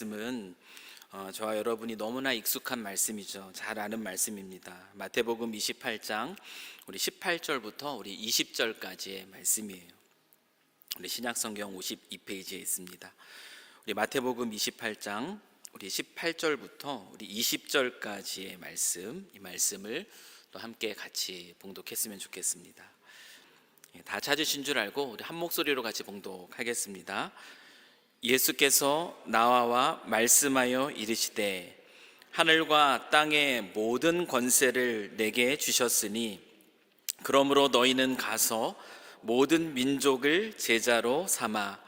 말씀은 저와 여러분이 너무나 익숙한 말씀이죠. 잘 아는 말씀입니다. 마태복음 28장 우리 18절부터 우리 20절까지의 말씀이에요. 우리 신약성경 52페이지에 있습니다. 우리 마태복음 28장 우리 18절부터 우리 20절까지의 말씀, 이 말씀을 또 함께 같이 봉독했으면 좋겠습니다. 다 찾으신 줄 알고 우리 한 목소리로 같이 봉독하겠습니다. 예수께서 나와 말씀하여 이르시되 하늘과 땅의 모든 권세를 내게 주셨으니 그러므로 너희는 가서 모든 민족을 제자로 삼아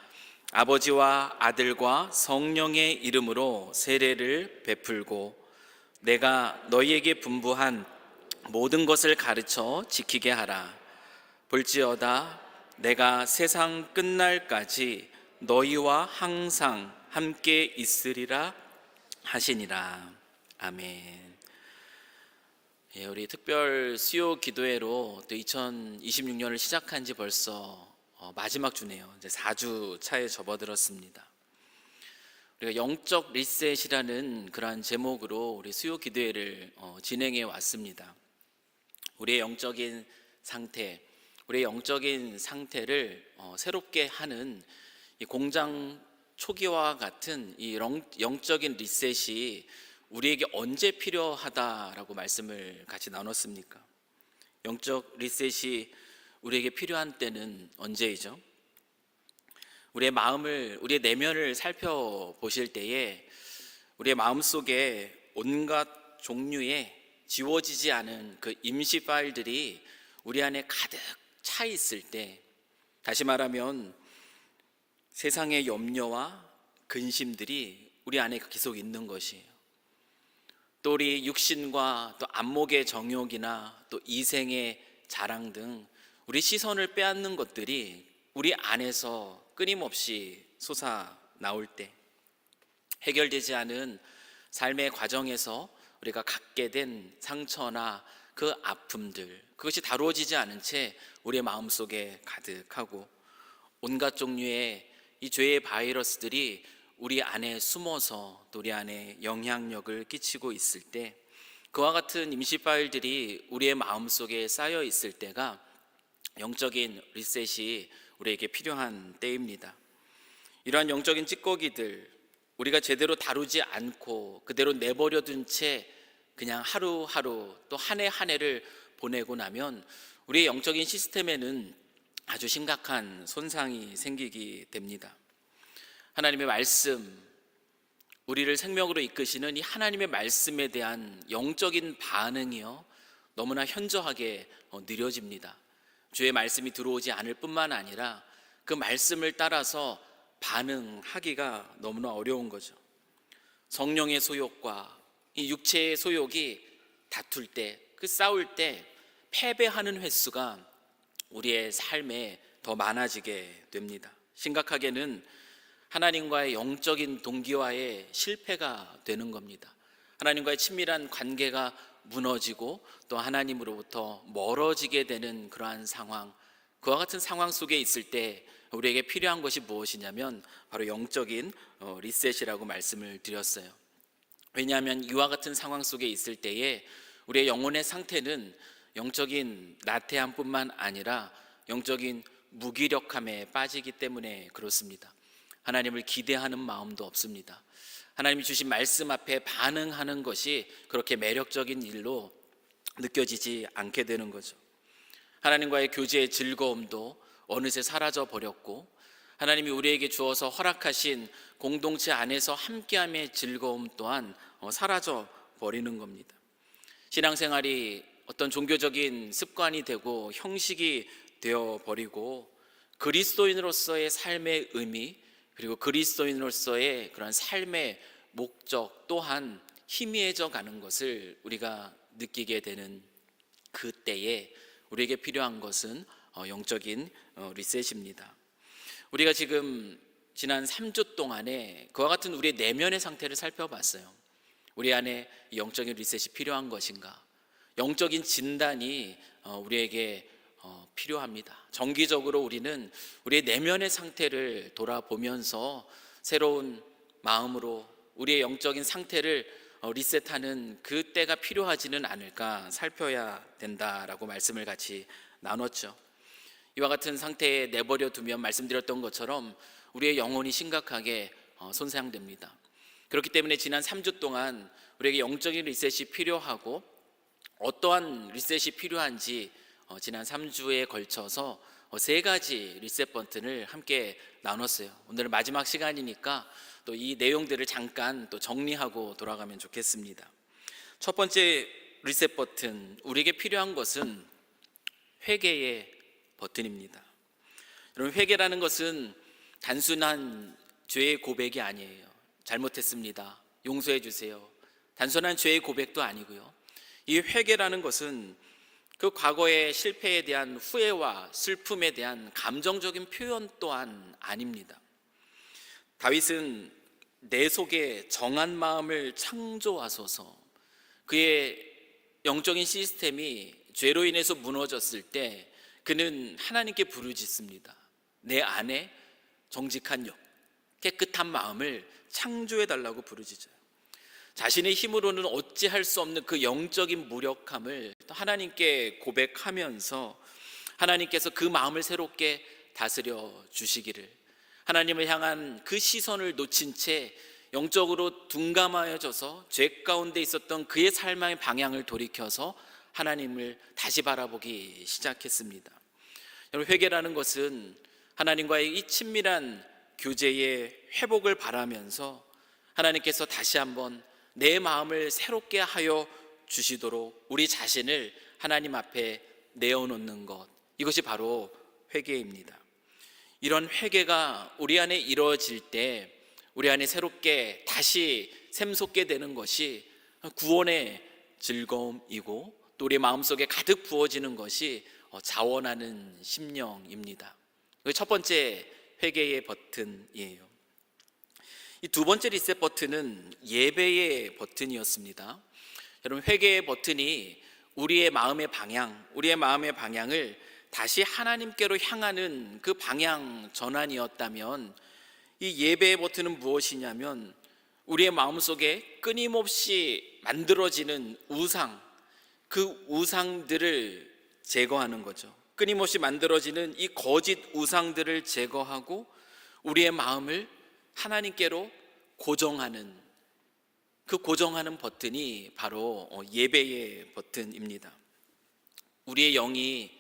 아버지와 아들과 성령의 이름으로 세례를 베풀고 내가 너희에게 분부한 모든 것을 가르쳐 지키게 하라. 볼지어다 내가 세상 끝날까지 너희와 항상 함께 있으리라 하시니라. 아멘. 우리 특별 수요 기도회로 또 2026년을 시작한 지 벌써 마지막 주네요. 이제 4주 차에 접어들었습니다. 우리가 영적 리셋이라는 그러한 제목으로 우리 수요 기도회를 진행해 왔습니다. 우리의 영적인 상태를 새롭게 하는 이 공장 초기화와 같은 이 영적인 리셋이 우리에게 언제 필요하다라고 말씀을 같이 나눴습니까? 영적 리셋이 우리에게 필요한 때는 언제이죠? 우리의 마음을, 우리의 내면을 살펴보실 때에 우리의 마음속에 온갖 종류의 지워지지 않은 그 임시 파일들이 우리 안에 가득 차 있을 때, 다시 말하면 세상의 염려와 근심들이 우리 안에 계속 있는 것이에요. 또 우리 육신과 또 안목의 정욕이나 또 이생의 자랑 등 우리 시선을 빼앗는 것들이 우리 안에서 끊임없이 솟아 나올 때, 해결되지 않은 삶의 과정에서 우리가 갖게 된 상처나 그 아픔들, 그것이 다루어지지 않은 채 우리의 마음속에 가득하고 온갖 종류의 이 죄의 바이러스들이 우리 안에 숨어서 또 우리 안에 영향력을 끼치고 있을 때, 그와 같은 임시 파일들이 우리의 마음속에 쌓여 있을 때가 영적인 리셋이 우리에게 필요한 때입니다. 이러한 영적인 찌꺼기들, 우리가 제대로 다루지 않고 그대로 내버려둔 채 그냥 하루하루 또 한 해 한 해를 보내고 나면 우리의 영적인 시스템에는 아주 심각한 손상이 생기게 됩니다. 하나님의 말씀, 우리를 생명으로 이끄시는 이 하나님의 말씀에 대한 영적인 반응이요, 너무나 현저하게 느려집니다. 주의 말씀이 들어오지 않을 뿐만 아니라 그 말씀을 따라서 반응하기가 너무나 어려운 거죠. 성령의 소욕과 이 육체의 소욕이 다툴 때, 그 싸울 때 패배하는 횟수가 우리의 삶에 더 많아지게 됩니다. 심각하게는 하나님과의 영적인 동기와의 실패가 되는 겁니다. 하나님과의 친밀한 관계가 무너지고 또 하나님으로부터 멀어지게 되는 그러한 상황, 그와 같은 상황 속에 있을 때 우리에게 필요한 것이 무엇이냐면 바로 영적인 리셋이라고 말씀을 드렸어요. 왜냐하면 이와 같은 상황 속에 있을 때에 우리의 영혼의 상태는 영적인 나태함뿐만 아니라 영적인 무기력함에 빠지기 때문에 그렇습니다. 하나님을 기대하는 마음도 없습니다. 하나님이 주신 말씀 앞에 반응하는 것이 그렇게 매력적인 일로 느껴지지 않게 되는 거죠. 하나님과의 교제의 즐거움도 어느새 사라져 버렸고, 하나님이 우리에게 주어서 허락하신 공동체 안에서 함께함의 즐거움 또한 사라져 버리는 겁니다. 신앙생활이 어떤 종교적인 습관이 되고 형식이 되어 버리고 그리스도인으로서의 삶의 의미, 그리고 그리스도인으로서의 그런 삶의 목적 또한 희미해져 가는 것을 우리가 느끼게 되는 그때에 우리에게 필요한 것은 영적인 리셋입니다. 우리가 지금 지난 3주 동안에 그와 같은 우리의 내면의 상태를 살펴봤어요. 우리 안에 영적인 리셋이 필요한 것인가? 영적인 진단이 우리에게 필요합니다. 정기적으로 우리는 우리의 내면의 상태를 돌아보면서 새로운 마음으로 우리의 영적인 상태를 리셋하는 그 때가 필요하지는 않을까 살펴야 된다라고 말씀을 같이 나눴죠. 이와 같은 상태에 내버려 두면 말씀드렸던 것처럼 우리의 영혼이 심각하게 손상됩니다. 그렇기 때문에 지난 3주 동안 우리에게 영적인 리셋이 필요하고 어떠한 리셋이 필요한지 지난 3주에 걸쳐서 3가지 리셋 버튼을 함께 나눴어요. 오늘은 마지막 시간이니까 또 이 내용들을 잠깐 또 정리하고 돌아가면 좋겠습니다. 첫 번째 리셋 버튼, 우리에게 필요한 것은 회개의 버튼입니다. 여러분, 회개라는 것은 단순한 죄의 고백이 아니에요. 잘못했습니다, 용서해 주세요, 단순한 죄의 고백도 아니고요. 이 회개라는 것은 그 과거의 실패에 대한 후회와 슬픔에 대한 감정적인 표현 또한 아닙니다. 다윗은 내 속에 정한 마음을 창조하소서, 그의 영적인 시스템이 죄로 인해서 무너졌을 때 그는 하나님께 부르짖습니다. 내 안에 정직한 영, 깨끗한 마음을 창조해 달라고 부르짖어요. 자신의 힘으로는 어찌할 수 없는 그 영적인 무력함을 하나님께 고백하면서 하나님께서 그 마음을 새롭게 다스려 주시기를, 하나님을 향한 그 시선을 놓친 채 영적으로 둔감하여져서 죄 가운데 있었던 그의 삶의 방향을 돌이켜서 하나님을 다시 바라보기 시작했습니다. 여러분, 회개라는 것은 하나님과의 이 친밀한 교제의 회복을 바라면서 하나님께서 다시 한번 내 마음을 새롭게 하여 주시도록 우리 자신을 하나님 앞에 내어놓는 것, 이것이 바로 회개입니다. 이런 회개가 우리 안에 이루어질 때 우리 안에 새롭게 다시 샘솟게 되는 것이 구원의 즐거움이고 또 우리 마음속에 가득 부어지는 것이 자원하는 심령입니다. 첫 번째 회개의 버튼이에요. 이 두 번째 리셋 버튼은 예배의 버튼이었습니다. 여러분, 회개의 버튼이 우리의 마음의 방향을 다시 하나님께로 향하는 그 방향 전환이었다면, 이 예배의 버튼은 무엇이냐면 우리의 마음속에 끊임없이 만들어지는 그 우상들을 제거하는 거죠. 끊임없이 만들어지는 이 거짓 우상들을 제거하고 우리의 마음을 하나님께로 고정하는 버튼이 바로 예배의 버튼입니다. 우리의 영이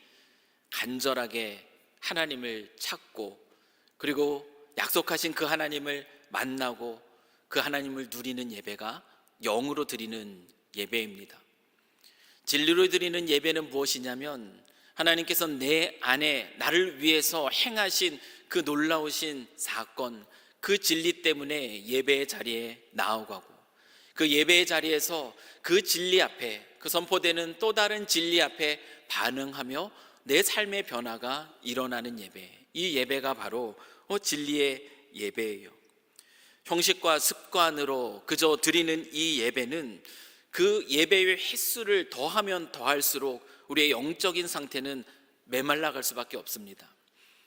간절하게 하나님을 찾고 그리고 약속하신 그 하나님을 만나고 그 하나님을 누리는 예배가 영으로 드리는 예배입니다. 진리로 드리는 예배는 무엇이냐면 하나님께서 내 안에 나를 위해서 행하신 그 놀라우신 사건, 그 진리 때문에 예배의 자리에 나아가고 그 예배의 자리에서 그 진리 앞에, 그 선포되는 또 다른 진리 앞에 반응하며 내 삶의 변화가 일어나는 예배, 이 예배가 바로 진리의 예배예요. 형식과 습관으로 그저 드리는 이 예배는 그 예배의 횟수를 더하면 더할수록 우리의 영적인 상태는 메말라갈 수밖에 없습니다.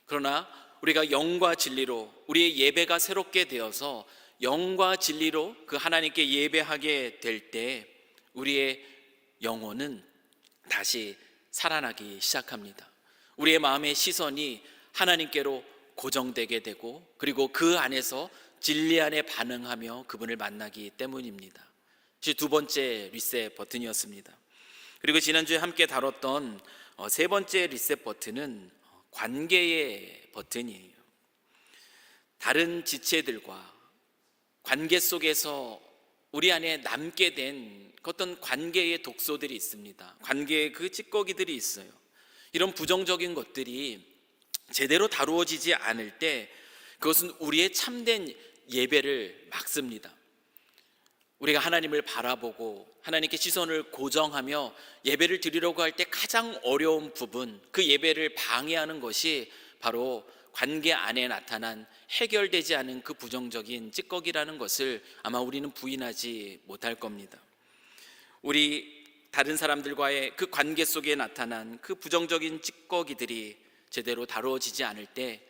그러나 우리가 영과 진리로 우리의 예배가 새롭게 되어서 영과 진리로 그 하나님께 예배하게 될 때 우리의 영혼은 다시 살아나기 시작합니다. 우리의 마음의 시선이 하나님께로 고정되게 되고 그리고 그 안에서 진리 안에 반응하며 그분을 만나기 때문입니다. 두 번째 리셋 버튼이었습니다. 그리고 지난주에 함께 다뤘던 세 번째 리셋 버튼은 관계의 버튼이에요. 다른 지체들과 관계 속에서 우리 안에 남게 된 어떤 관계의 독소들이 있습니다. 관계의 그 찌꺼기들이 있어요. 이런 부정적인 것들이 제대로 다루어지지 않을 때 그것은 우리의 참된 예배를 막습니다. 우리가 하나님을 바라보고 하나님께 시선을 고정하며 예배를 드리려고 할 때 가장 어려운 부분, 그 예배를 방해하는 것이 바로 관계 안에 나타난 해결되지 않은 그 부정적인 찌꺼기라는 것을 아마 우리는 부인하지 못할 겁니다. 우리 다른 사람들과의 그 관계 속에 나타난 그 부정적인 찌꺼기들이 제대로 다루어지지 않을 때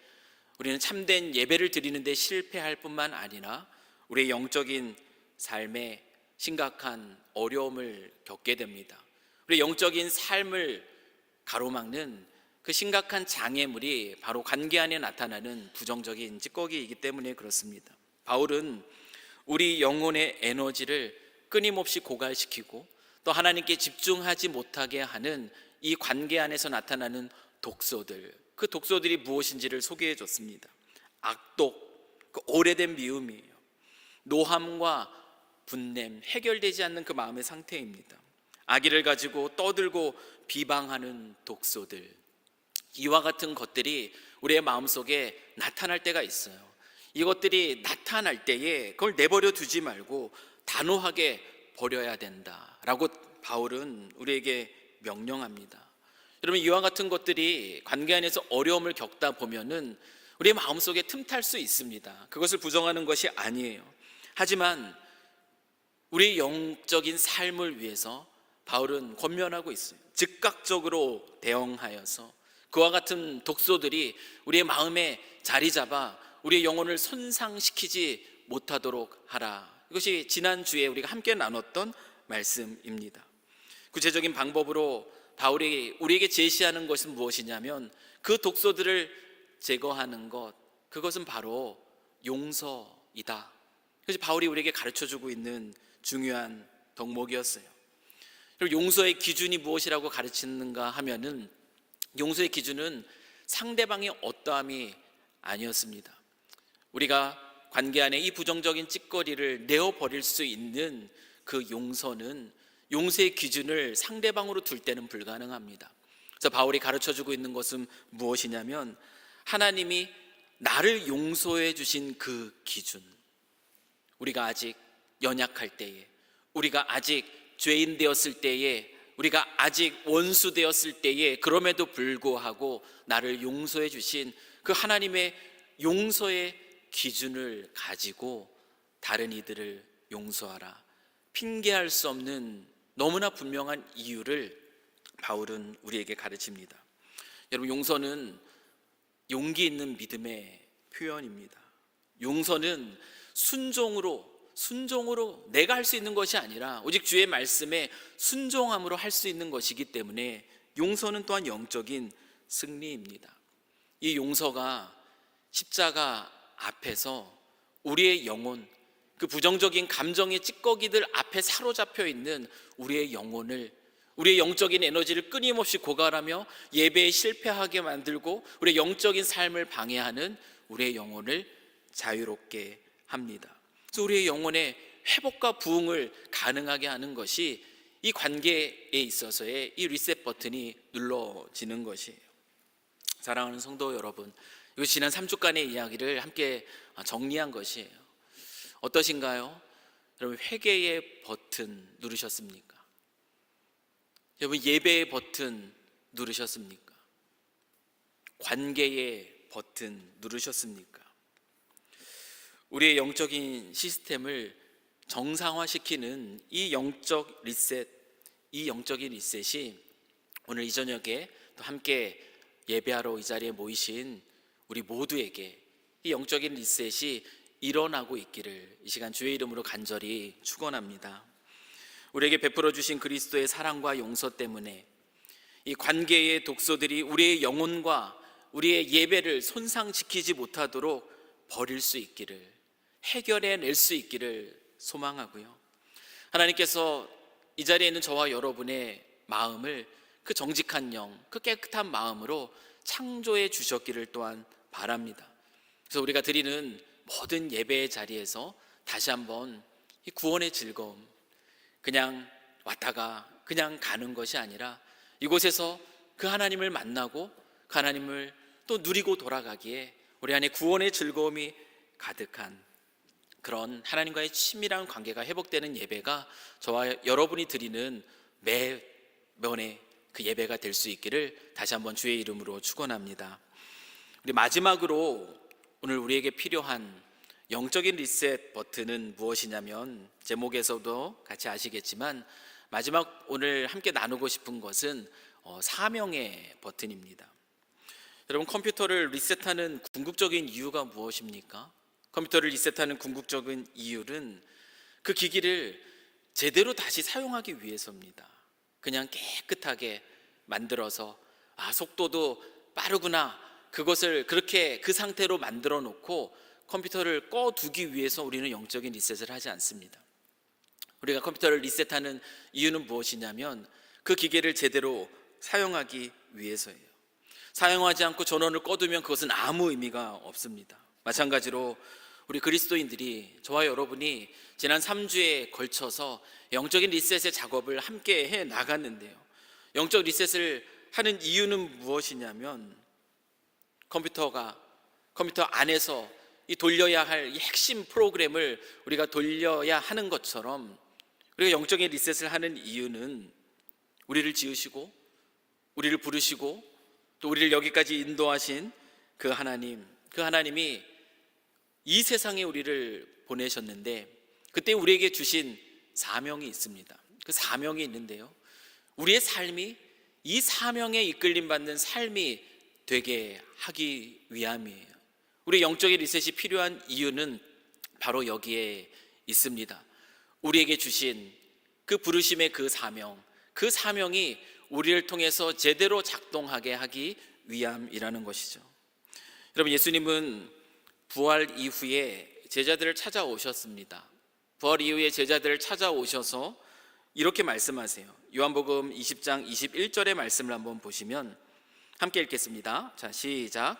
우리는 참된 예배를 드리는 데 실패할 뿐만 아니라 우리의 영적인 삶에 심각한 어려움을 겪게 됩니다. 우리 영적인 삶을 가로막는 그 심각한 장애물이 바로 관계 안에 나타나는 부정적인 찌꺼기이기 때문에 그렇습니다. 바울은 우리 영혼의 에너지를 끊임없이 고갈시키고 또 하나님께 집중하지 못하게 하는 이 관계 안에서 나타나는 독소들, 그 독소들이 무엇인지를 소개해 줬습니다. 악독, 그 오래된 미움이에요. 노함과 분냄, 해결되지 않는 그 마음의 상태입니다. 악의를 가지고 떠들고 비방하는 독소들, 이와 같은 것들이 우리의 마음속에 나타날 때가 있어요. 이것들이 나타날 때에 그걸 내버려 두지 말고 단호하게 버려야 된다라고 바울은 우리에게 명령합니다. 여러분, 이와 같은 것들이 관계 안에서 어려움을 겪다 보면은 우리의 마음속에 틈탈 수 있습니다. 그것을 부정하는 것이 아니에요. 하지만 우리 영적인 삶을 위해서 바울은 권면하고 있어요. 즉각적으로 대응하여서 그와 같은 독소들이 우리의 마음에 자리 잡아 우리의 영혼을 손상시키지 못하도록 하라. 이것이 지난주에 우리가 함께 나눴던 말씀입니다. 구체적인 방법으로 바울이 우리에게 제시하는 것은 무엇이냐면 그 독소들을 제거하는 것, 그것은 바로 용서이다. 그래서 바울이 우리에게 가르쳐주고 있는 중요한 덕목이었어요. 그리고 용서의 기준이 무엇이라고 가르치는가 하면은 용서의 기준은 상대방의 어떠함이 아니었습니다. 우리가 관계 안에 이 부정적인 찌꺼리를 내어버릴 수 있는 그 용서는 용서의 기준을 상대방으로 둘 때는 불가능합니다. 그래서 바울이 가르쳐주고 있는 것은 무엇이냐면 하나님이 나를 용서해 주신 그 기준, 우리가 아직 연약할 때에, 우리가 아직 죄인 되었을 때에, 우리가 아직 원수 되었을 때에 그럼에도 불구하고 나를 용서해 주신 그 하나님의 용서의 기준을 가지고 다른 이들을 용서하라. 핑계할 수 없는 너무나 분명한 이유를 바울은 우리에게 가르칩니다. 여러분, 용서는 용기 있는 믿음의 표현입니다. 용서는 순종으로 내가 할 수 있는 것이 아니라 오직 주의 말씀에 순종함으로 할 수 있는 것이기 때문에 용서는 또한 영적인 승리입니다. 이 용서가 십자가 앞에서 우리의 영혼, 그 부정적인 감정의 찌꺼기들 앞에 사로잡혀 있는 우리의 영혼을, 우리의 영적인 에너지를 끊임없이 고갈하며 예배에 실패하게 만들고 우리의 영적인 삶을 방해하는 우리의 영혼을 자유롭게 합니다. 그래서 우리의 영혼의 회복과 부흥을 가능하게 하는 것이 이 관계에 있어서의 이 리셋 버튼이 눌러지는 것이에요. 사랑하는 성도 여러분, 이 지난 3주간의 이야기를 함께 정리한 것이에요. 어떠신가요? 여러분, 회개의 버튼 누르셨습니까? 여러분, 예배의 버튼 누르셨습니까? 관계의 버튼 누르셨습니까? 우리의 영적인 시스템을 정상화시키는 이 영적인 리셋이 오늘 이 저녁에 또 함께 예배하러 이 자리에 모이신 우리 모두에게 이 영적인 리셋이 일어나고 있기를 이 시간 주의 이름으로 간절히 축원합니다. 우리에게 베풀어 주신 그리스도의 사랑과 용서 때문에 이 관계의 독소들이 우리의 영혼과 우리의 예배를 손상시키지 못하도록 버릴 수 있기를, 해결해낼 수 있기를 소망하고요. 하나님께서 이 자리에 있는 저와 여러분의 마음을 그 정직한 영, 그 깨끗한 마음으로 창조해 주셨기를 또한 바랍니다. 그래서 우리가 드리는 모든 예배의 자리에서 다시 한번 이 구원의 즐거움, 그냥 왔다가 그냥 가는 것이 아니라 이곳에서 그 하나님을 만나고 그 하나님을 또 누리고 돌아가기에 우리 안에 구원의 즐거움이 가득한 그런 하나님과의 친밀한 관계가 회복되는 예배가 저와 여러분이 드리는 매번의 그 예배가 될 수 있기를 다시 한번 주의 이름으로 축원합니다. 우리 마지막으로 오늘 우리에게 필요한 영적인 리셋 버튼은 무엇이냐면, 제목에서도 같이 아시겠지만 마지막 오늘 함께 나누고 싶은 것은 사명의 버튼입니다. 여러분, 컴퓨터를 리셋하는 궁극적인 이유가 무엇입니까? 컴퓨터를 리셋하는 궁극적인 이유는 그 기기를 제대로 다시 사용하기 위해서입니다. 그냥 깨끗하게 만들어서 속도도 빠르구나, 그것을 그렇게 그 상태로 만들어 놓고 컴퓨터를 꺼두기 위해서 우리는 영적인 리셋을 하지 않습니다. 우리가 컴퓨터를 리셋하는 이유는 무엇이냐면 그 기계를 제대로 사용하기 위해서예요. 사용하지 않고 전원을 꺼두면 그것은 아무 의미가 없습니다. 마찬가지로 우리 그리스도인들이, 저와 여러분이 지난 3주에 걸쳐서 영적인 리셋의 작업을 함께 해 나갔는데요, 영적 리셋을 하는 이유는 무엇이냐면 컴퓨터 안에서 이 돌려야 할 이 핵심 프로그램을 우리가 돌려야 하는 것처럼, 우리가 영적인 리셋을 하는 이유는 우리를 지으시고 우리를 부르시고 또 우리를 여기까지 인도하신 그 하나님이 이 세상에 우리를 보내셨는데, 그때 우리에게 주신 사명이 있습니다. 그 사명이 있는데요, 우리의 삶이 이 사명에 이끌림 받는 삶이 되게 하기 위함이에요. 우리 영적인 리셋이 필요한 이유는 바로 여기에 있습니다. 우리에게 주신 그 부르심의 그 사명이 우리를 통해서 제대로 작동하게 하기 위함이라는 것이죠. 여러분, 예수님은 부활 이후에 제자들을 찾아오셨습니다. 부활 이후에 제자들을 찾아오셔서 이렇게 말씀하세요. 요한복음 20장 21절의 말씀을 한번 보시면 함께 읽겠습니다. 자, 시작.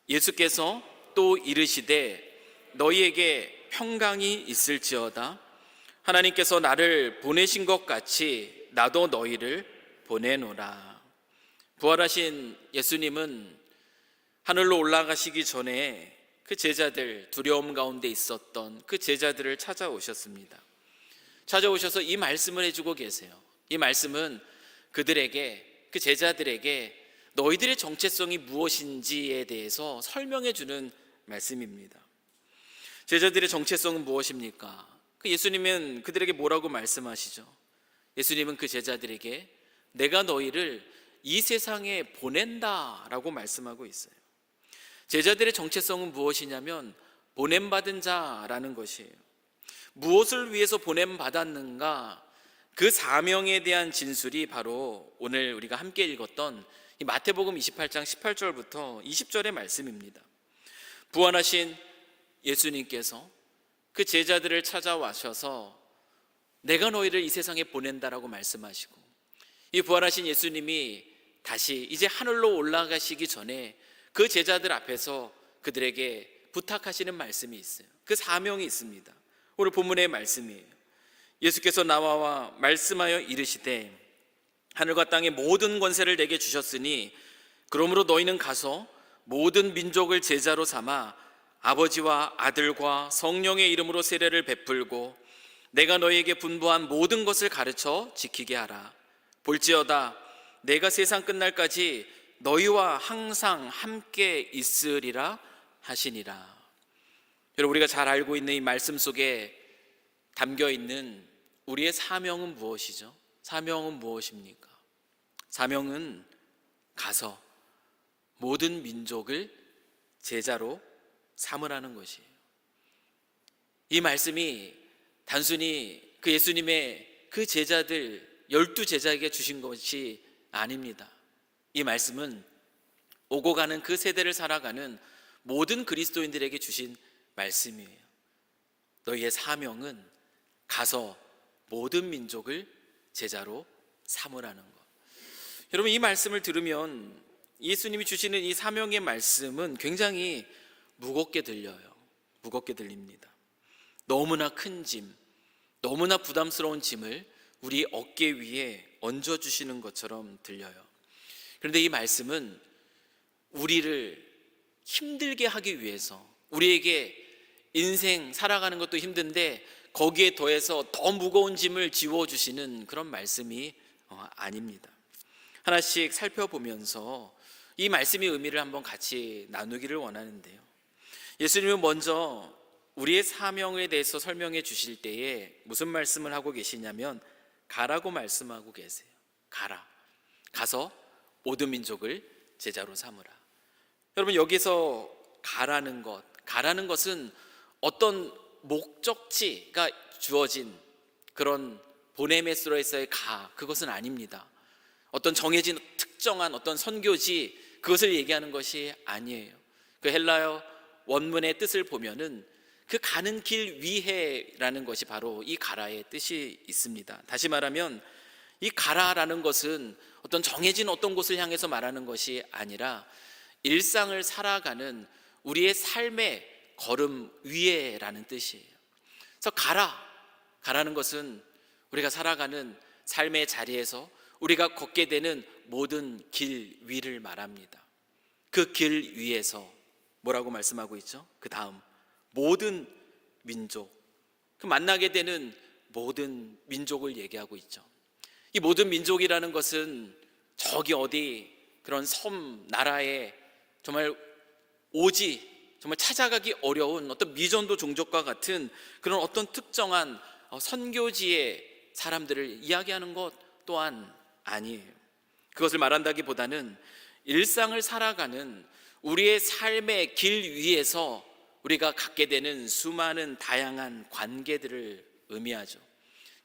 예수께서 또 이르시되 너희에게 평강이 있을지어다. 하나님께서 나를 보내신 것 같이 나도 너희를 보내노라. 부활하신 예수님은 하늘로 올라가시기 전에 그 제자들, 두려움 가운데 있었던 그 제자들을 찾아오셨습니다. 찾아오셔서 이 말씀을 해주고 계세요. 이 말씀은 그들에게, 그 제자들에게 너희들의 정체성이 무엇인지에 대해서 설명해 주는 말씀입니다. 제자들의 정체성은 무엇입니까? 그 예수님은 그들에게 뭐라고 말씀하시죠? 예수님은 그 제자들에게 내가 너희를 이 세상에 보낸다라고 말씀하고 있어요. 제자들의 정체성은 무엇이냐면 보냄받은 자라는 것이에요. 무엇을 위해서 보냄받았는가, 그 사명에 대한 진술이 바로 오늘 우리가 함께 읽었던 이 마태복음 28장 18절부터 20절의 말씀입니다. 부활하신 예수님께서 그 제자들을 찾아와셔서 내가 너희를 이 세상에 보낸다라고 말씀하시고, 이 부활하신 예수님이 다시 이제 하늘로 올라가시기 전에 그 제자들 앞에서 그들에게 부탁하시는 말씀이 있어요. 그 사명이 있습니다. 오늘 본문의 말씀이에요. 예수께서 나와 말씀하여 이르시되 하늘과 땅의 모든 권세를 내게 주셨으니 그러므로 너희는 가서 모든 민족을 제자로 삼아 아버지와 아들과 성령의 이름으로 세례를 베풀고 내가 너희에게 분부한 모든 것을 가르쳐 지키게 하라. 볼지어다 내가 세상 끝날까지 너희와 항상 함께 있으리라 하시니라. 여러분, 우리가 잘 알고 있는 이 말씀 속에 담겨 있는 우리의 사명은 무엇이죠? 사명은 무엇입니까? 사명은 가서 모든 민족을 제자로 삼으라는 것이에요. 이 말씀이 단순히 그 예수님의 그 제자들 12제자에게 주신 것이 아닙니다. 이 말씀은 오고 가는 그 세대를 살아가는 모든 그리스도인들에게 주신 말씀이에요. 너희의 사명은 가서 모든 민족을 제자로 삼으라는 것. 여러분, 이 말씀을 들으면 예수님이 주시는 이 사명의 말씀은 굉장히 무겁게 들려요. 무겁게 들립니다. 너무나 큰 짐, 너무나 부담스러운 짐을 우리 어깨 위에 얹어주시는 것처럼 들려요. 그런데 이 말씀은 우리를 힘들게 하기 위해서, 우리에게 인생 살아가는 것도 힘든데 거기에 더해서 더 무거운 짐을 지워주시는 그런 말씀이 아닙니다. 하나씩 살펴보면서 이 말씀의 의미를 한번 같이 나누기를 원하는데요, 예수님은 먼저 우리의 사명에 대해서 설명해 주실 때에 무슨 말씀을 하고 계시냐면 가라고 말씀하고 계세요. 가서 모든 민족을 제자로 삼으라. 여러분, 여기서 가라는 것은 어떤 목적지가 주어진 그런 보네메스로에서의 그것은 아닙니다. 어떤 정해진 특정한 어떤 선교지, 그것을 얘기하는 것이 아니에요. 그 헬라어 원문의 뜻을 보면은 그 가는 길 위에라는 것이 바로 이 가라의 뜻이 있습니다. 다시 말하면 이 가라라는 것은 어떤 정해진 어떤 곳을 향해서 말하는 것이 아니라 일상을 살아가는 우리의 삶의 걸음 위에라는 뜻이에요. 그래서 가라는 것은 우리가 살아가는 삶의 자리에서 우리가 걷게 되는 모든 길 위를 말합니다. 그 길 위에서 뭐라고 말씀하고 있죠? 그 다음 모든 민족, 그 만나게 되는 모든 민족을 얘기하고 있죠. 이 모든 민족이라는 것은 저기 어디 그런 섬 나라에 정말 정말 찾아가기 어려운 어떤 미전도 종족과 같은 그런 어떤 특정한 선교지의 사람들을 이야기하는 것 또한 아니에요. 그것을 말한다기보다는 일상을 살아가는 우리의 삶의 길 위에서 우리가 갖게 되는 수많은 다양한 관계들을 의미하죠.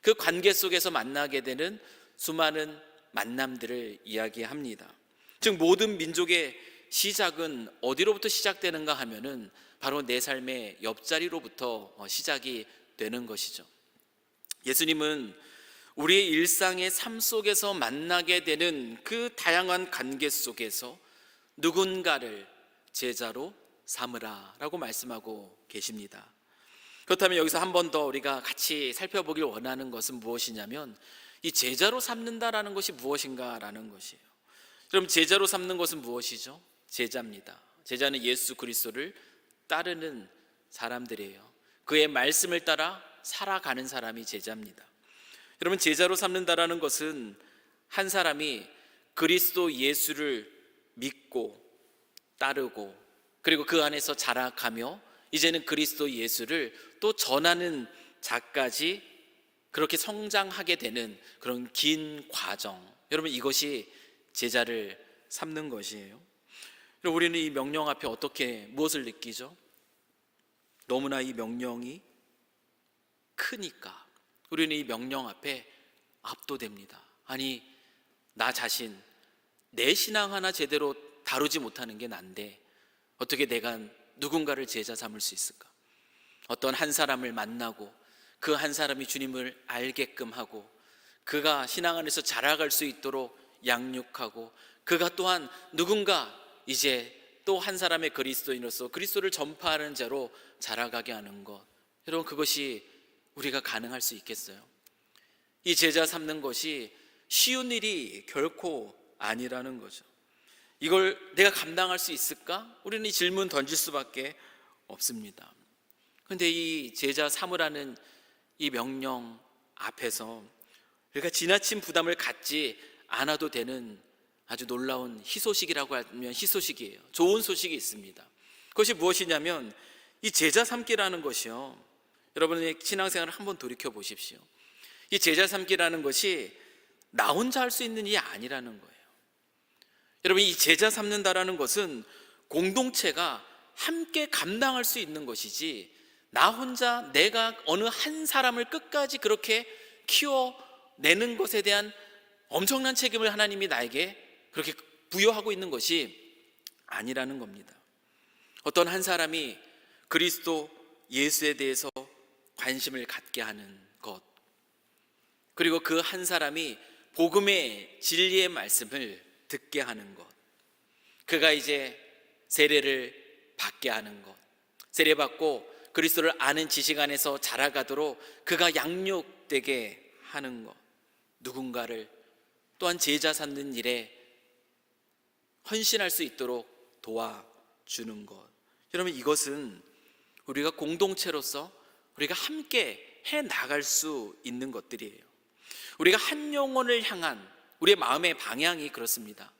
그 관계 속에서 만나게 되는 수많은 만남들을 이야기합니다. 즉 모든 민족의 시작은 어디로부터 시작되는가 하면은 바로 내 삶의 옆자리로부터 시작이 되는 것이죠. 예수님은 우리의 일상의 삶 속에서 만나게 되는 그 다양한 관계 속에서 누군가를 제자로 삼으라 라고 말씀하고 계십니다. 그렇다면 여기서 한 번 더 우리가 같이 살펴보길 원하는 것은 무엇이냐면 이 제자로 삼는다라는 것이 무엇인가라는 것이에요. 그럼 제자로 삼는 것은 무엇이죠? 제자입니다. 제자는 예수 그리스도를 따르는 사람들이에요. 그의 말씀을 따라 살아가는 사람이 제자입니다. 여러분, 제자로 삼는다라는 것은 한 사람이 그리스도 예수를 믿고 따르고 그리고 그 안에서 자라가며 이제는 그리스도 예수를 또 전하는 자까지 그렇게 성장하게 되는 그런 긴 과정, 여러분 이것이 제자를 삼는 것이에요. 우리는 이 명령 앞에 무엇을 느끼죠? 너무나 이 명령이 크니까 우리는 이 명령 앞에 압도됩니다. 아니, 나 자신, 내 신앙 하나 제대로 다루지 못하는 게 난데 어떻게 내가 누군가를 제자 삼을 수 있을까? 어떤 한 사람을 만나고 그 한 사람이 주님을 알게끔 하고 그가 신앙 안에서 자라갈 수 있도록 양육하고 그가 또한 누군가 이제 또 한 사람의 그리스도인으로서 그리스도를 전파하는 자로 자라가게 하는 것, 여러분 그것이 우리가 가능할 수 있겠어요? 이 제자 삼는 것이 쉬운 일이 결코 아니라는 거죠. 이걸 내가 감당할 수 있을까? 우리는 이 질문 던질 수밖에 없습니다. 그런데 이 제자 삼으라는 이 명령 앞에서 우리가 지나친 부담을 갖지 않아도 되는 아주 놀라운 희소식이라고 하면 희소식이에요. 좋은 소식이 있습니다. 그것이 무엇이냐면 이 제자 삼기라는 것이요, 여러분의 신앙생활을 한번 돌이켜 보십시오. 이 제자 삼기라는 것이 나 혼자 할 수 있는 일이 아니라는 거예요. 여러분, 이 제자 삼는다라는 것은 공동체가 함께 감당할 수 있는 것이지 나 혼자 내가 어느 한 사람을 끝까지 그렇게 키워내는 것에 대한 엄청난 책임을 하나님이 나에게 그렇게 부여하고 있는 것이 아니라는 겁니다. 어떤 한 사람이 그리스도 예수에 대해서 관심을 갖게 하는 것, 그리고 그 한 사람이 복음의 진리의 말씀을 듣게 하는 것, 그가 이제 세례를 받게 하는 것, 세례받고 그리스도를 아는 지식 안에서 자라가도록 그가 양육되게 하는 것, 누군가를 또한 제자 삼는 일에 헌신할 수 있도록 도와주는 것, 여러분 이것은 우리가 공동체로서 우리가 함께 해 나갈 수 있는 것들이에요. 우리가 한 영혼을 향한 우리의 마음의 방향이 그렇습니다.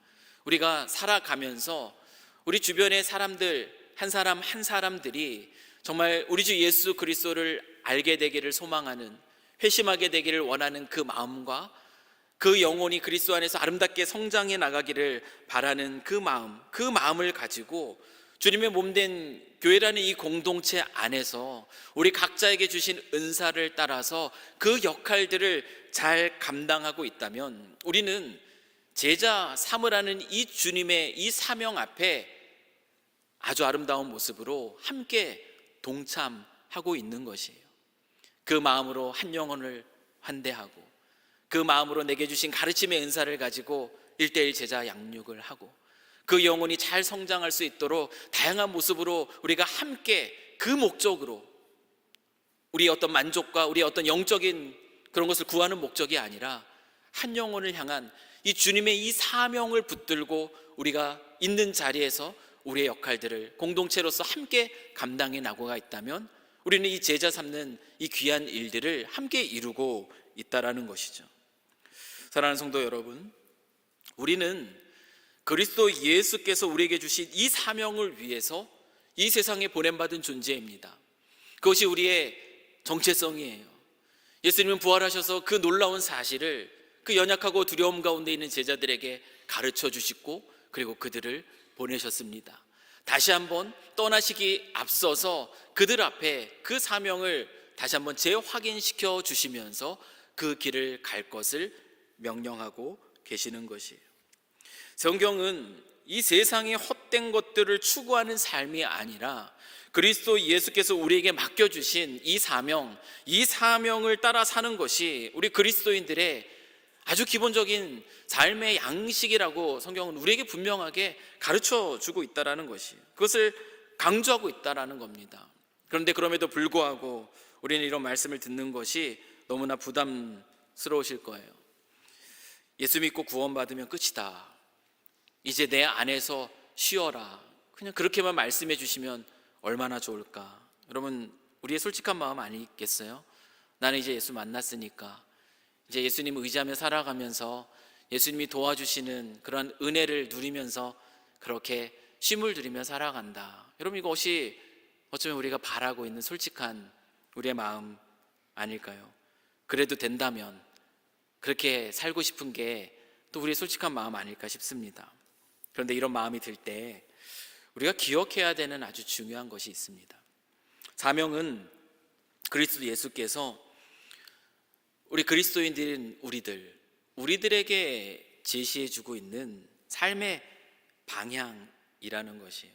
우리가 살아가면서 우리 주변의 사람들 한 사람 한 사람들이 정말 우리 주 예수 그리스도를 알게 되기를 소망하는, 회심하게 되기를 원하는 그 마음과 그 영혼이 그리스도 안에서 아름답게 성장해 나가기를 바라는 그 마음을 가지고 주님의 몸된 교회라는 이 공동체 안에서 우리 각자에게 주신 은사를 따라서 그 역할들을 잘 감당하고 있다면 우리는 제자 삼으라는 이 주님의 이 사명 앞에 아주 아름다운 모습으로 함께 동참하고 있는 것이에요. 그 마음으로 한 영혼을 환대하고, 그 마음으로 내게 주신 가르침의 은사를 가지고 1:1 제자 양육을 하고, 그 영혼이 잘 성장할 수 있도록 다양한 모습으로 우리가 함께 그 목적으로, 우리의 어떤 만족과 우리의 어떤 영적인 그런 것을 구하는 목적이 아니라 한 영혼을 향한 이 주님의 이 사명을 붙들고 우리가 있는 자리에서 우리의 역할들을 공동체로서 함께 감당해 나가고 있다면 우리는 이 제자 삼는 이 귀한 일들을 함께 이루고 있다라는 것이죠. 사랑하는 성도 여러분, 우리는 그리스도 예수께서 우리에게 주신 이 사명을 위해서 이 세상에 보냄받은 존재입니다. 그것이 우리의 정체성이에요. 예수님은 부활하셔서 그 놀라운 사실을 그 연약하고 두려움 가운데 있는 제자들에게 가르쳐 주시고, 그리고 그들을 보내셨습니다. 다시 한번 떠나시기 앞서서 그들 앞에 그 사명을 다시 한번 재확인시켜 주시면서 그 길을 갈 것을 명령하고 계시는 것이에요. 성경은 이 세상의 헛된 것들을 추구하는 삶이 아니라 그리스도 예수께서 우리에게 맡겨주신 이 사명, 이 사명을 따라 사는 것이 우리 그리스도인들의 아주 기본적인 삶의 양식이라고 성경은 우리에게 분명하게 가르쳐 주고 있다는 것이에요. 그것을 강조하고 있다는 겁니다. 그런데 그럼에도 불구하고 우리는 이런 말씀을 듣는 것이 너무나 부담스러우실 거예요. 예수 믿고 구원받으면 끝이다. 이제 내 안에서 쉬어라. 그냥 그렇게만 말씀해 주시면 얼마나 좋을까. 여러분, 우리의 솔직한 마음 아니겠어요? 나는 이제 예수 만났으니까 이제 예수님 의지하며 살아가면서 예수님이 도와주시는 그런 은혜를 누리면서 그렇게 쉼을 들이며 살아간다. 여러분, 이것이 어쩌면 우리가 바라고 있는 솔직한 우리의 마음 아닐까요? 그래도 된다면 그렇게 살고 싶은 게 또 우리의 솔직한 마음 아닐까 싶습니다. 그런데 이런 마음이 들 때 우리가 기억해야 되는 아주 중요한 것이 있습니다. 사명은 그리스도 예수께서 우리 그리스도인들인 우리들에게 제시해주고 있는 삶의 방향이라는 것이에요.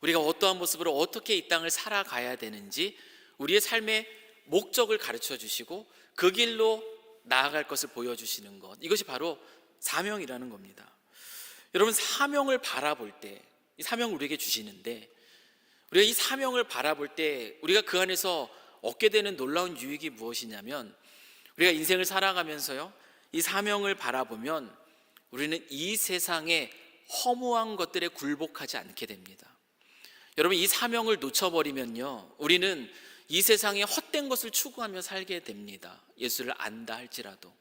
우리가 어떠한 모습으로 어떻게 이 땅을 살아가야 되는지 우리의 삶의 목적을 가르쳐 주시고 그 길로 나아갈 것을 보여주시는 것, 이것이 바로 사명이라는 겁니다. 여러분, 사명을 바라볼 때, 이 사명을 우리에게 주시는데 우리가 이 사명을 바라볼 때 우리가 그 안에서 얻게 되는 놀라운 유익이 무엇이냐면, 우리가 인생을 살아가면서요, 이 사명을 바라보면 우리는 이 세상의 허무한 것들에 굴복하지 않게 됩니다. 여러분, 이 사명을 놓쳐버리면요, 우리는 이 세상의 헛된 것을 추구하며 살게 됩니다. 예수를 안다 할지라도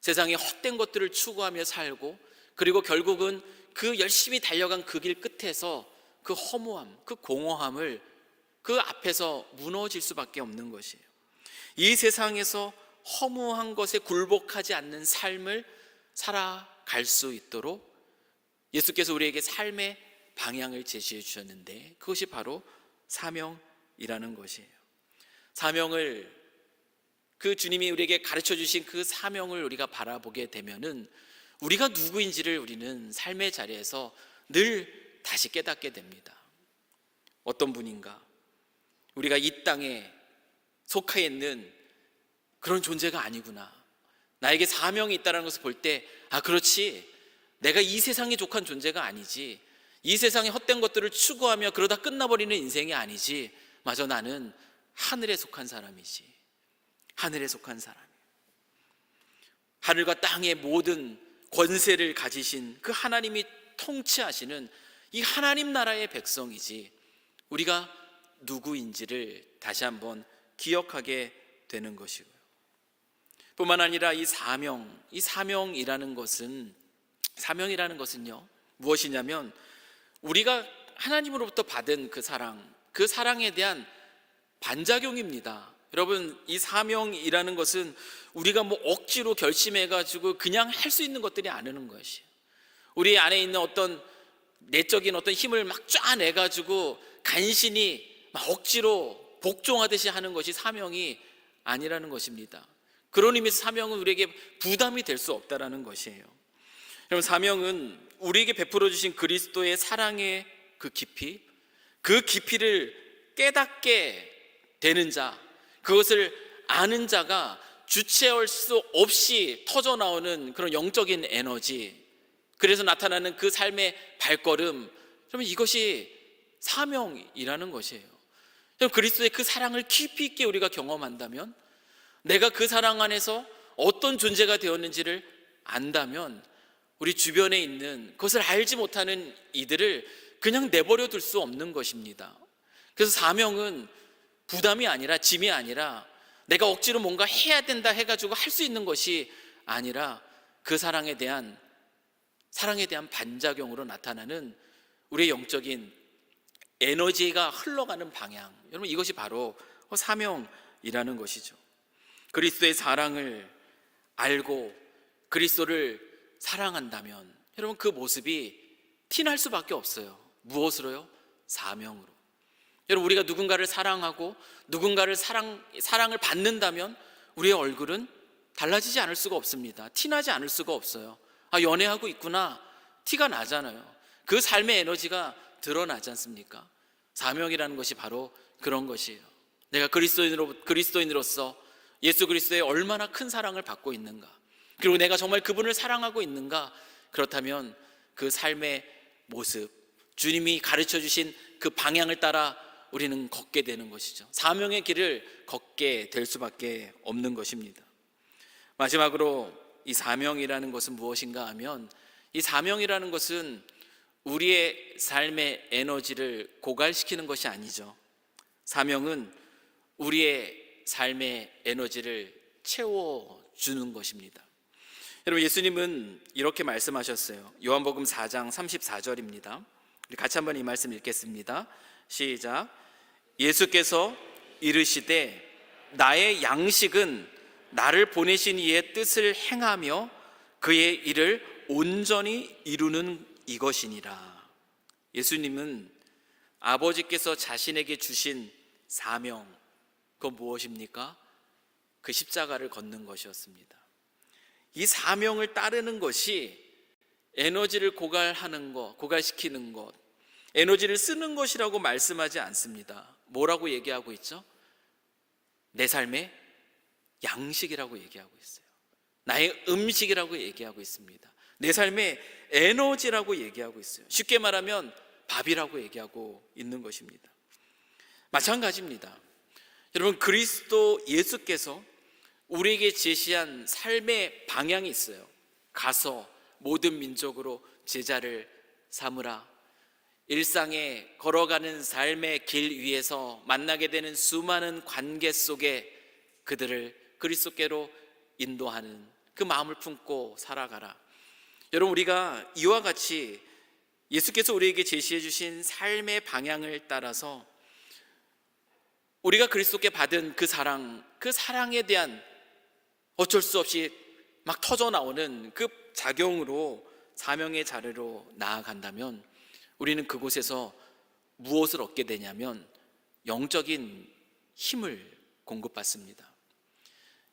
세상의 헛된 것들을 추구하며 살고, 그리고 결국은 그 열심히 달려간 그 길 끝에서 그 허무함, 그 공허함을 그 앞에서 무너질 수밖에 없는 것이에요. 이 세상에서 허무한 것에 굴복하지 않는 삶을 살아갈 수 있도록 예수께서 우리에게 삶의 방향을 제시해 주셨는데, 그것이 바로 사명이라는 것이에요. 사명을, 그 주님이 우리에게 가르쳐 주신 그 사명을 우리가 바라보게 되면은 우리가 누구인지를 우리는 삶의 자리에서 늘 다시 깨닫게 됩니다. 어떤 분인가? 우리가 이 땅에 속해 있는 그런 존재가 아니구나. 나에게 사명이 있다는 것을 볼 때, 아, 그렇지, 내가 이 세상에 족한 존재가 아니지, 이 세상의 헛된 것들을 추구하며 그러다 끝나버리는 인생이 아니지, 마저 나는 하늘에 속한 사람이지. 하늘에 속한 사람, 하늘과 땅의 모든 권세를 가지신 그 하나님이 통치하시는 이 하나님 나라의 백성이지, 우리가 누구인지를 다시 한번 기억하게 되는 것이고요. 뿐만 아니라 이 사명이라는 것은요, 무엇이냐면 우리가 하나님으로부터 받은 그 사랑에 대한 반작용입니다. 여러분, 이 사명이라는 것은 우리가 억지로 결심해가지고 그냥 할 수 있는 것들이 아니는 것이에요. 우리 안에 있는 어떤 내적인 어떤 힘을 막 쫙내가지고 간신히 막 억지로 복종하듯이 하는 것이 사명이 아니라는 것입니다. 그런 의미에서 사명은 우리에게 부담이 될 수 없다라는 것이에요. 여러분, 사명은 우리에게 베풀어 주신 그리스도의 사랑의 그 깊이를 깨닫게 되는 자, 그것을 아는 자가 주체할 수 없이 터져 나오는 그런 영적인 에너지, 그래서 나타나는 그 삶의 발걸음, 그러면 이것이 사명이라는 것이에요. 그리스도의 그 사랑을 깊이 있게 우리가 경험한다면, 내가 그 사랑 안에서 어떤 존재가 되었는지를 안다면, 우리 주변에 있는 그것을 알지 못하는 이들을 그냥 내버려 둘 수 없는 것입니다. 그래서 사명은 부담이 아니라, 짐이 아니라, 내가 억지로 뭔가 해야 된다 해가지고 할 수 있는 것이 아니라, 그 사랑에 대한 반작용으로 나타나는 우리의 영적인 에너지가 흘러가는 방향, 여러분, 이것이 바로 사명이라는 것이죠. 그리스도의 사랑을 알고 그리스도를 사랑한다면 여러분, 그 모습이 티날 수밖에 없어요. 무엇으로요? 사명으로. 여러분, 우리가 누군가를 사랑하고 누군가를 사랑을 받는다면 우리의 얼굴은 달라지지 않을 수가 없습니다. 티나지 않을 수가 없어요. 아, 연애하고 있구나, 티가 나잖아요. 그 삶의 에너지가 드러나지 않습니까? 사명이라는 것이 바로 그런 것이에요. 내가 그리스도인으로서 예수 그리스도의 얼마나 큰 사랑을 받고 있는가, 그리고 내가 정말 그분을 사랑하고 있는가, 그렇다면 그 삶의 모습, 주님이 가르쳐 주신 그 방향을 따라 우리는 걷게 되는 것이죠. 사명의 길을 걷게 될 수밖에 없는 것입니다. 마지막으로 이 사명이라는 것은 무엇인가 하면, 이 사명이라는 것은 우리의 삶의 에너지를 고갈시키는 것이 아니죠. 사명은 우리의 삶의 에너지를 채워주는 것입니다. 여러분, 예수님은 이렇게 말씀하셨어요. 요한복음 4장 34절입니다. 우리 같이 한번 이 말씀 읽겠습니다. 시작. 예수께서 이르시되 나의 양식은 나를 보내신 이의 뜻을 행하며 그의 일을 온전히 이루는 이것이니라. 예수님은 아버지께서 자신에게 주신 사명, 그건 무엇입니까? 그 십자가를 걷는 것이었습니다. 이 사명을 따르는 것이 에너지를 고갈시키는 것, 에너지를 쓰는 것이라고 말씀하지 않습니다. 뭐라고 얘기하고 있죠? 내 삶의 양식이라고 얘기하고 있어요. 나의 음식이라고 얘기하고 있습니다. 내 삶의 에너지라고 얘기하고 있어요. 쉽게 말하면 밥이라고 얘기하고 있는 것입니다. 마찬가지입니다. 여러분, 그리스도 예수께서 우리에게 제시한 삶의 방향이 있어요. 가서 모든 민족으로 제자를 삼으라. 일상에 걸어가는 삶의 길 위에서 만나게 되는 수많은 관계 속에 그들을 그리스도께로 인도하는 그 마음을 품고 살아가라. 여러분, 우리가 이와 같이 예수께서 우리에게 제시해 주신 삶의 방향을 따라서 우리가 그리스도께 받은 그 사랑에 대한 어쩔 수 없이 막 터져 나오는 그 작용으로 사명의 자리로 나아간다면 우리는 그곳에서 무엇을 얻게 되냐면 영적인 힘을 공급받습니다.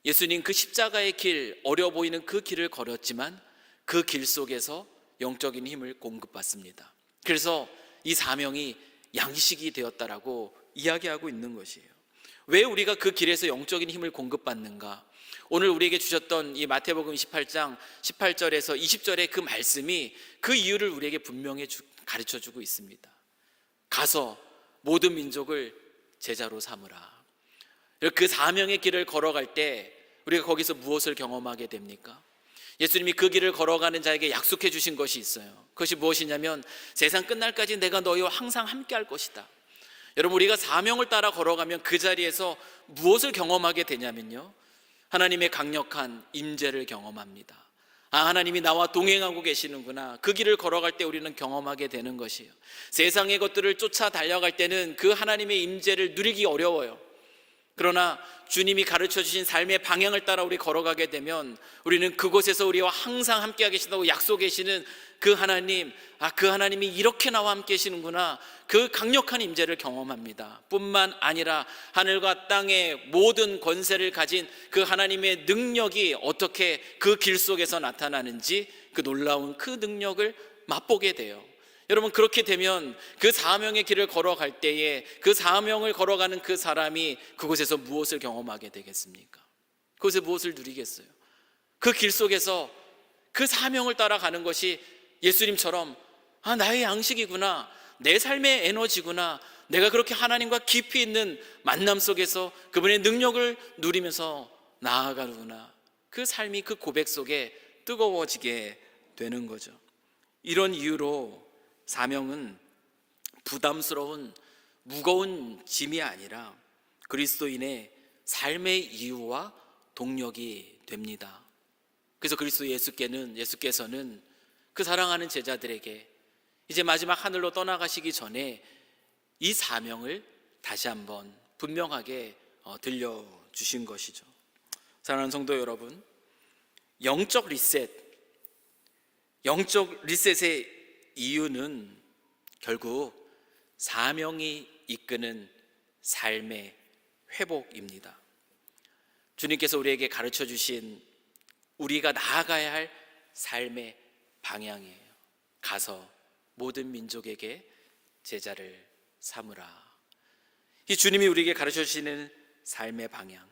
예수님 그 십자가의 길, 어려 보이는 그 길을 걸었지만 그 길 속에서 영적인 힘을 공급받습니다. 그래서 이 사명이 양식이 되었다라고 이야기하고 있는 것이에요. 왜 우리가 그 길에서 영적인 힘을 공급받는가? 오늘 우리에게 주셨던 이 마태복음 28장 18절에서 20절의 그 말씀이 그 이유를 우리에게 분명히 가르쳐주고 있습니다. 가서 모든 민족을 제자로 삼으라. 그 사명의 길을 걸어갈 때 우리가 거기서 무엇을 경험하게 됩니까? 예수님이 그 길을 걸어가는 자에게 약속해 주신 것이 있어요. 그것이 무엇이냐면 세상 끝날까지 내가 너희와 항상 함께 할 것이다. 여러분, 우리가 사명을 따라 걸어가면 그 자리에서 무엇을 경험하게 되냐면요, 하나님의 강력한 임재를 경험합니다. 아, 하나님이 나와 동행하고 계시는구나. 그 길을 걸어갈 때 우리는 경험하게 되는 것이에요. 세상의 것들을 쫓아 달려갈 때는 그 하나님의 임재를 누리기 어려워요. 그러나 주님이 가르쳐 주신 삶의 방향을 따라 우리 걸어가게 되면 우리는 그곳에서 우리와 항상 함께 계신다고 약속하시는 그 하나님, 그 하나님이 이렇게 나와 함께 계시는구나, 그 강력한 임재를 경험합니다. 뿐만 아니라 하늘과 땅의 모든 권세를 가진 그 하나님의 능력이 어떻게 그 길 속에서 나타나는지, 그 놀라운 그 능력을 맛보게 돼요. 여러분, 그렇게 되면 그 사명의 길을 걸어갈 때에 그 사명을 걸어가는 그 사람이 그곳에서 무엇을 경험하게 되겠습니까? 그곳에 무엇을 누리겠어요? 그 길 속에서 그 사명을 따라가는 것이 예수님처럼 나의 양식이구나, 내 삶의 에너지구나, 내가 그렇게 하나님과 깊이 있는 만남 속에서 그분의 능력을 누리면서 나아가는구나, 그 삶이 그 고백 속에 뜨거워지게 되는 거죠. 이런 이유로 사명은 부담스러운 무거운 짐이 아니라 그리스도인의 삶의 이유와 동력이 됩니다. 그래서 그리스도 예수께서는 그 사랑하는 제자들에게 이제 마지막 하늘로 떠나가시기 전에 이 사명을 다시 한번 분명하게 들려주신 것이죠. 사랑하는 성도 여러분, 영적 리셋의 이유는 결국 사명이 이끄는 삶의 회복입니다. 주님께서 우리에게 가르쳐 주신 우리가 나아가야 할 삶의 방향이에요. 가서 모든 민족에게 제자를 삼으라. 이 주님이 우리에게 가르쳐 주시는 삶의 방향,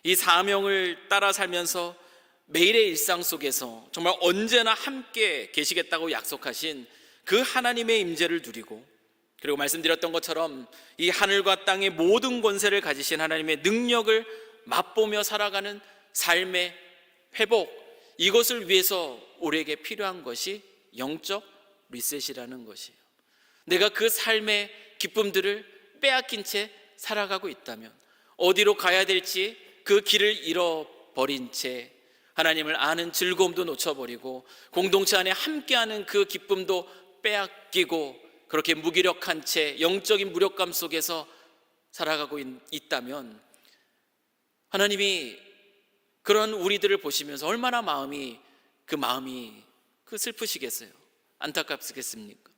이 사명을 따라 살면서 매일의 일상 속에서 정말 언제나 함께 계시겠다고 약속하신 그 하나님의 임재를 누리고, 그리고 말씀드렸던 것처럼 이 하늘과 땅의 모든 권세를 가지신 하나님의 능력을 맛보며 살아가는 삶의 회복, 이것을 위해서 우리에게 필요한 것이 영적 리셋이라는 것이에요. 내가 그 삶의 기쁨들을 빼앗긴 채 살아가고 있다면, 어디로 가야 될지 그 길을 잃어버린 채 하나님을 아는 즐거움도 놓쳐버리고 공동체 안에 함께하는 그 기쁨도 빼앗기고 그렇게 무기력한 채 영적인 무력감 속에서 살아가고 있다면, 하나님이 그런 우리들을 보시면서 얼마나 마음이 슬프시겠어요? 안타깝겠습니까?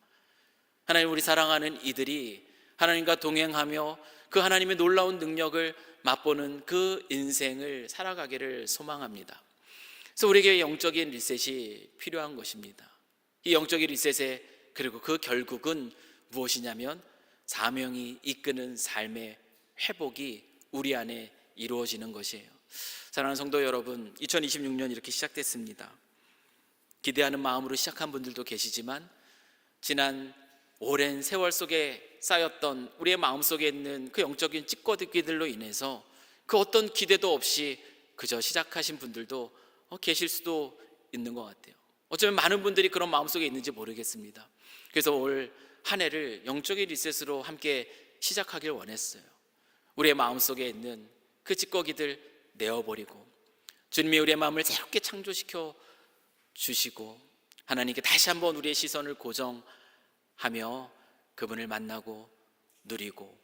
하나님, 우리 사랑하는 이들이 하나님과 동행하며 그 하나님의 놀라운 능력을 맛보는 그 인생을 살아가기를 소망합니다. 그래서 우리에게 영적인 리셋이 필요한 것입니다. 이 영적인 리셋의 그리고 그 결국은 무엇이냐면 사명이 이끄는 삶의 회복이 우리 안에 이루어지는 것이에요. 사랑하는 성도 여러분, 2026년 이렇게 시작됐습니다. 기대하는 마음으로 시작한 분들도 계시지만 지난 오랜 세월 속에 쌓였던 우리의 마음속에 있는 그 영적인 찌꺼기들로 인해서 그 어떤 기대도 없이 그저 시작하신 분들도 계실 수도 있는 것 같아요. 어쩌면 많은 분들이 그런 마음속에 있는지 모르겠습니다. 그래서 올 한 해를 영적인 리셋으로 함께 시작하길 원했어요. 우리의 마음속에 있는 그 찌꺼기들 내어버리고 주님이 우리의 마음을 새롭게 창조시켜 주시고 하나님께 다시 한번 우리의 시선을 고정하며 그분을 만나고 누리고,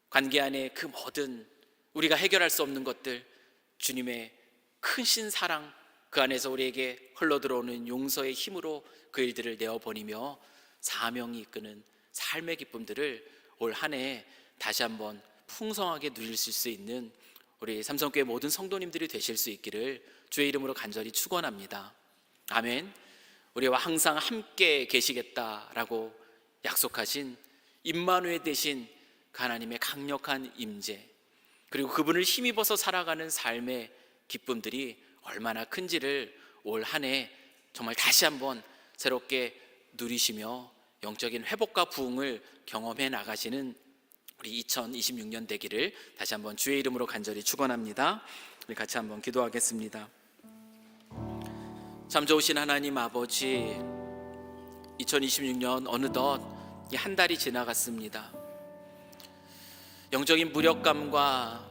관계 안에 그 모든 우리가 해결할 수 없는 것들, 주님의 크신 사랑 그 안에서 우리에게 흘러들어오는 용서의 힘으로 그 일들을 내어버리며 사명이 이끄는 삶의 기쁨들을 올 한 해 다시 한번 풍성하게 누릴 수 있는 우리 삼성교회 모든 성도님들이 되실 수 있기를 주의 이름으로 간절히 축원합니다. 아멘. 우리와 항상 함께 계시겠다라고 약속하신 임마누엘 되신 그 하나님의 강력한 임재, 그리고 그분을 힘입어서 살아가는 삶의 기쁨들이 얼마나 큰지를 올 한 해 정말 다시 한번 새롭게 누리시며 영적인 회복과 부흥을 경험해 나가시는 우리 2026년 되기를 다시 한번 주의 이름으로 간절히 축원합니다. 우리 같이 한번 기도하겠습니다. 참 좋으신 하나님 아버지, 2026년 어느덧 한 달이 지나갔습니다. 영적인 무력감과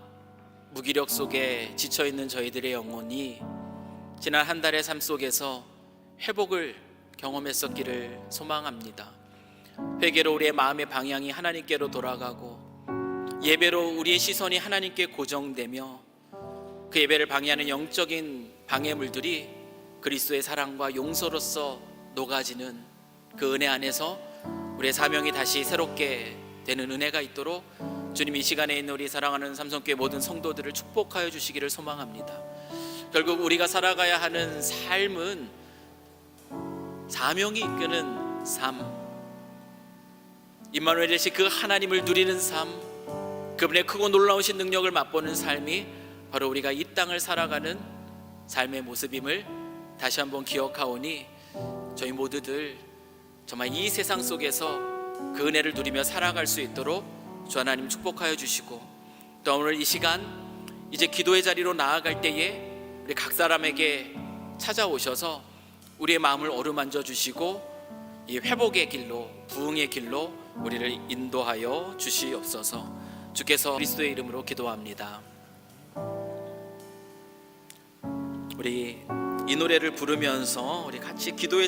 무기력 속에 지쳐있는 저희들의 영혼이 지난 한 달의 삶 속에서 회복을 경험했었기를 소망합니다. 회개로 우리의 마음의 방향이 하나님께로 돌아가고 예배로 우리의 시선이 하나님께 고정되며 그 예배를 방해하는 영적인 방해물들이 그리스도의 사랑과 용서로서 녹아지는 그 은혜 안에서 우리의 사명이 다시 새롭게 되는 은혜가 있도록 주님, 이 시간에 있는 우리 사랑하는 삼성교회 모든 성도들을 축복하여 주시기를 소망합니다. 결국 우리가 살아가야 하는 삶은 사명이 이끄는 삶, 임마누엘 되신 그 하나님을 누리는 삶, 그분의 크고 놀라우신 능력을 맛보는 삶이 바로 우리가 이 땅을 살아가는 삶의 모습임을 다시 한번 기억하오니 저희 모두들 정말 이 세상 속에서 그 은혜를 누리며 살아갈 수 있도록 주 하나님 축복하여 주시고, 또 오늘 이 시간 이제 기도의 자리로 나아갈 때에 우리 각 사람에게 찾아오셔서 우리의 마음을 어루만져 주시고 이 회복의 길로, 부흥의 길로 우리를 인도하여 주시옵소서. 주께서 그리스도의 이름으로 기도합니다. 우리 이 노래를 부르면서 우리 같이 기도의